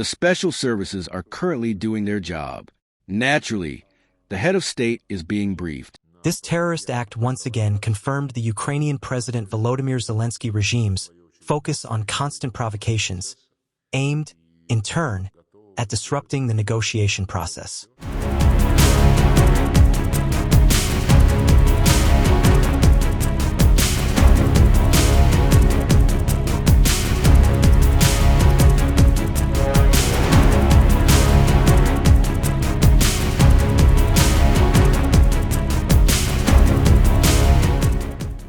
The special services are currently doing their job. Naturally, the head of state is being briefed. This terrorist act once again confirmed the Ukrainian President Volodymyr Zelensky regime's focus on constant provocations, aimed, in turn, at disrupting the negotiation process.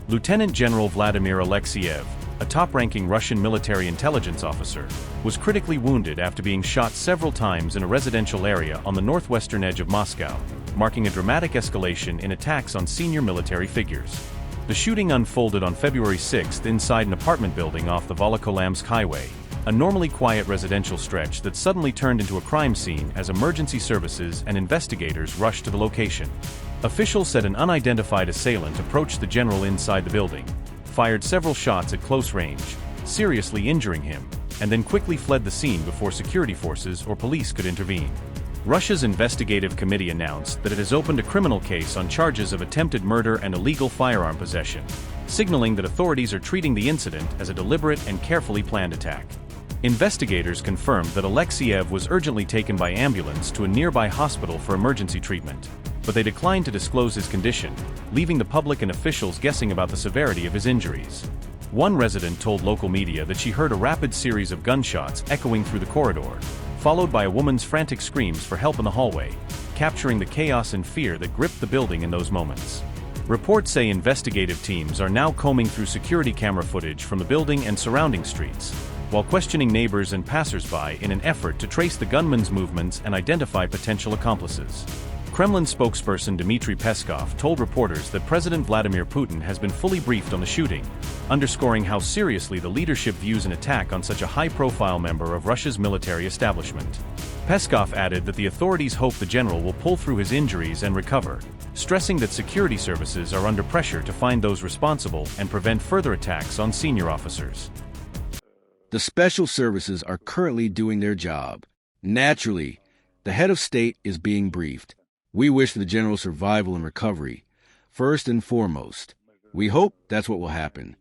Lieutenant General Vladimir Alexeyev, a top-ranking Russian military intelligence officer, was critically wounded after being shot several times in a residential area on the northwestern edge of Moscow, marking a dramatic escalation in attacks on senior military figures. The shooting unfolded on February 6 inside an apartment building off the Volokolamsk Highway, a normally quiet residential stretch that suddenly turned into a crime scene as emergency services and investigators rushed to the location. Officials said an unidentified assailant approached the general inside the building, fired several shots at close range, seriously injuring him, and then quickly fled the scene before security forces or police could intervene. Russia's investigative committee announced that it has opened a criminal case on charges of attempted murder and illegal firearm possession, signaling that authorities are treating the incident as a deliberate and carefully planned attack. Investigators confirmed that Alexeyev was urgently taken by ambulance to a nearby hospital for emergency treatment, but they declined to disclose his condition, leaving the public and officials guessing about the severity of his injuries. One resident told local media that she heard a rapid series of gunshots echoing through the corridor, followed by a woman's frantic screams for help in the hallway, capturing the chaos and fear that gripped the building in those moments. Reports say investigative teams are now combing through security camera footage from the building and surrounding streets, while questioning neighbors and passers-by in an effort to trace the gunman's movements and identify potential accomplices. Kremlin spokesperson Dmitry Peskov told reporters that President Vladimir Putin has been fully briefed on the shooting, underscoring how seriously the leadership views an attack on such a high-profile member of Russia's military establishment. Peskov added that the authorities hope the general will pull through his injuries and recover, stressing that security services are under pressure to find those responsible and prevent further attacks on senior officers. The special services are currently doing their job. Naturally, the head of state is being briefed. We wish the general's survival and recovery, first and foremost. We hope that's what will happen.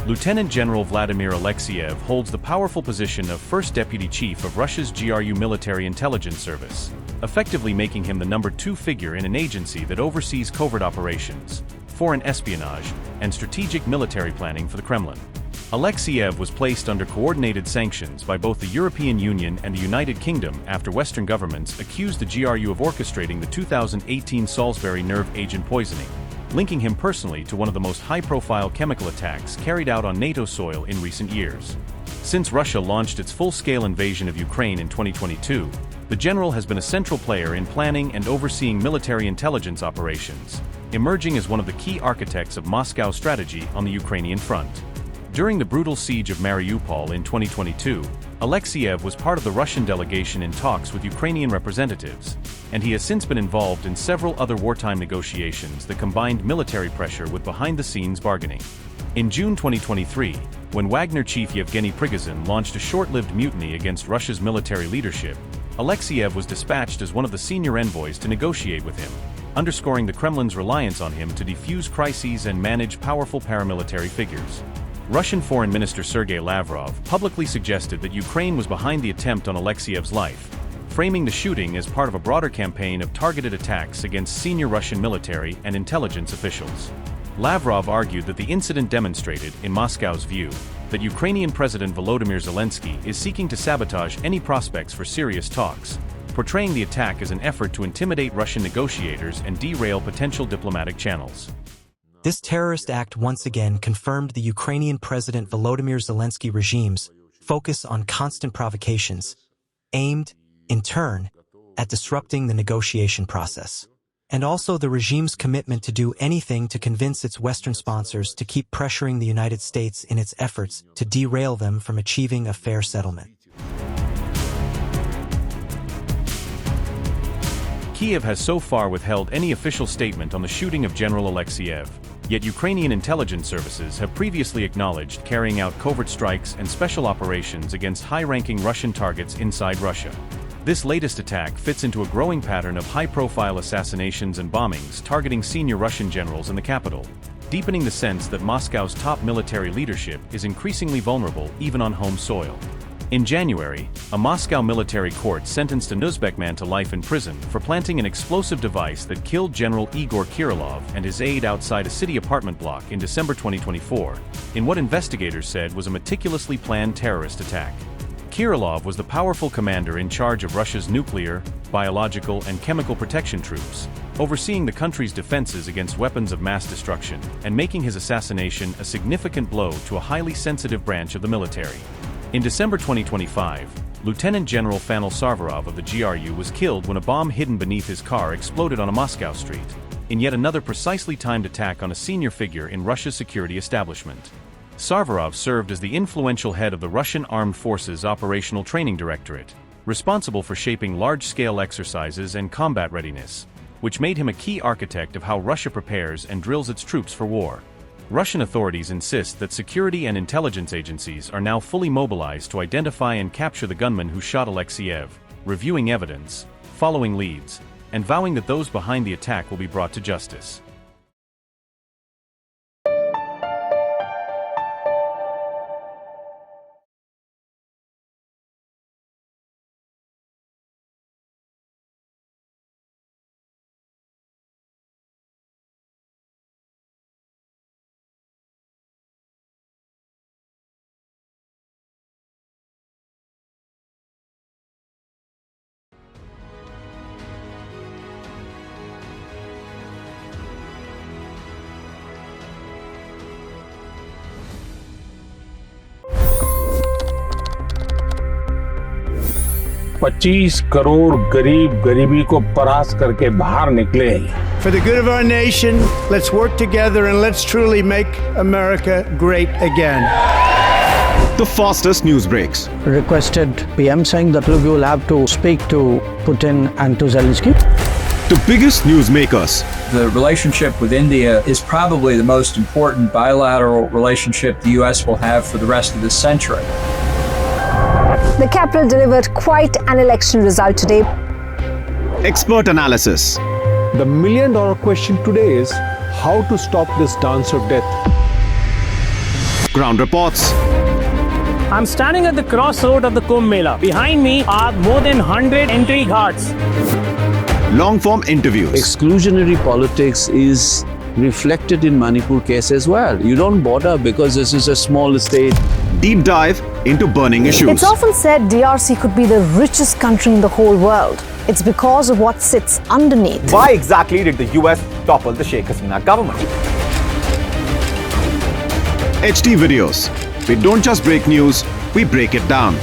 Lieutenant General Vladimir Alexeyev holds the powerful position of First Deputy Chief of Russia's GRU Military Intelligence Service, effectively making him the #2 figure in an agency that oversees covert operations, foreign espionage, and strategic military planning for the Kremlin. Alexeyev was placed under coordinated sanctions by both the European Union and the United Kingdom after Western governments accused the GRU of orchestrating the 2018 Salisbury nerve agent poisoning, linking him personally to one of the most high-profile chemical attacks carried out on NATO soil in recent years. Since Russia launched its full-scale invasion of Ukraine in 2022, the general has been a central player in planning and overseeing military intelligence operations, emerging as one of the key architects of Moscow's strategy on the Ukrainian front. During the brutal siege of Mariupol in 2022, Alexeyev was part of the Russian delegation in talks with Ukrainian representatives, and he has since been involved in several other wartime negotiations that combined military pressure with behind-the-scenes bargaining. In June 2023, when Wagner chief Yevgeny Prigozhin launched a short-lived mutiny against Russia's military leadership, Alexeyev was dispatched as one of the senior envoys to negotiate with him, underscoring the Kremlin's reliance on him to defuse crises and manage powerful paramilitary figures. Russian Foreign Minister Sergey Lavrov publicly suggested that Ukraine was behind the attempt on Alexeyev's life, framing the shooting as part of a broader campaign of targeted attacks against senior Russian military and intelligence officials. Lavrov argued that the incident demonstrated, in Moscow's view, that Ukrainian President Volodymyr Zelensky is seeking to sabotage any prospects for serious talks, portraying the attack as an effort to intimidate Russian negotiators and derail potential diplomatic channels. This terrorist act once again confirmed the Ukrainian President Volodymyr Zelensky regime's focus on constant provocations, aimed, in turn, at disrupting the negotiation process, and also the regime's commitment to do anything to convince its Western sponsors to keep pressuring the United States in its efforts to derail them from achieving a fair settlement. Kiev has so far withheld any official statement on the shooting of General Alexeyev. Yet Ukrainian intelligence services have previously acknowledged carrying out covert strikes and special operations against high-ranking Russian targets inside Russia. This latest attack fits into a growing pattern of high-profile assassinations and bombings targeting senior Russian generals in the capital, deepening the sense that Moscow's top military leadership is increasingly vulnerable even on home soil. In January, a Moscow military court sentenced an Uzbek man to life in prison for planting an explosive device that killed General Igor Kirillov and his aide outside a city apartment block in December 2024, in what investigators said was a meticulously planned terrorist attack. Kirillov was the powerful commander in charge of Russia's nuclear, biological, and chemical protection troops, overseeing the country's defenses against weapons of mass destruction, and making his assassination a significant blow to a highly sensitive branch of the military. In December 2025, Lieutenant General Fanil Sarvarov of the GRU was killed when a bomb hidden beneath his car exploded on a Moscow street, in yet another precisely timed attack on a senior figure in Russia's security establishment. Sarvarov served as the influential head of the Russian Armed Forces Operational Training Directorate, responsible for shaping large-scale exercises and combat readiness, which made him a key architect of how Russia prepares and drills its troops for war. Russian authorities insist that security and intelligence agencies are now fully mobilized to identify and capture the gunman who shot Alexeyev, reviewing evidence, following leads, and vowing that those behind the attack will be brought to justice. $25 crore गरीब गरीबी को परास्त करके बाहर निकले। For the good of our nation, let's work together and let's truly make America great again. The fastest news breaks. Requested PM saying that look, you will have to speak to Putin and to Zelensky. The biggest news makers. The relationship with India is probably the most important bilateral relationship the U.S. will have for the rest of this century. The capital delivered quite an election result today. Expert analysis. The million-dollar question today is how to stop this dance of death. Ground reports. I'm standing at the crossroad of the Kumbh Mela. Behind me are more than 100 entry ghats. Long-form interviews. Exclusionary politics is reflected in Manipur case as well. You don't bother because this is a small state. Deep dive into burning issues. It's often said DRC could be the richest country in the whole world. It's because of what sits underneath. Why exactly did the US topple the Sheikh Hasina government? HT videos. We don't just break news, we break it down.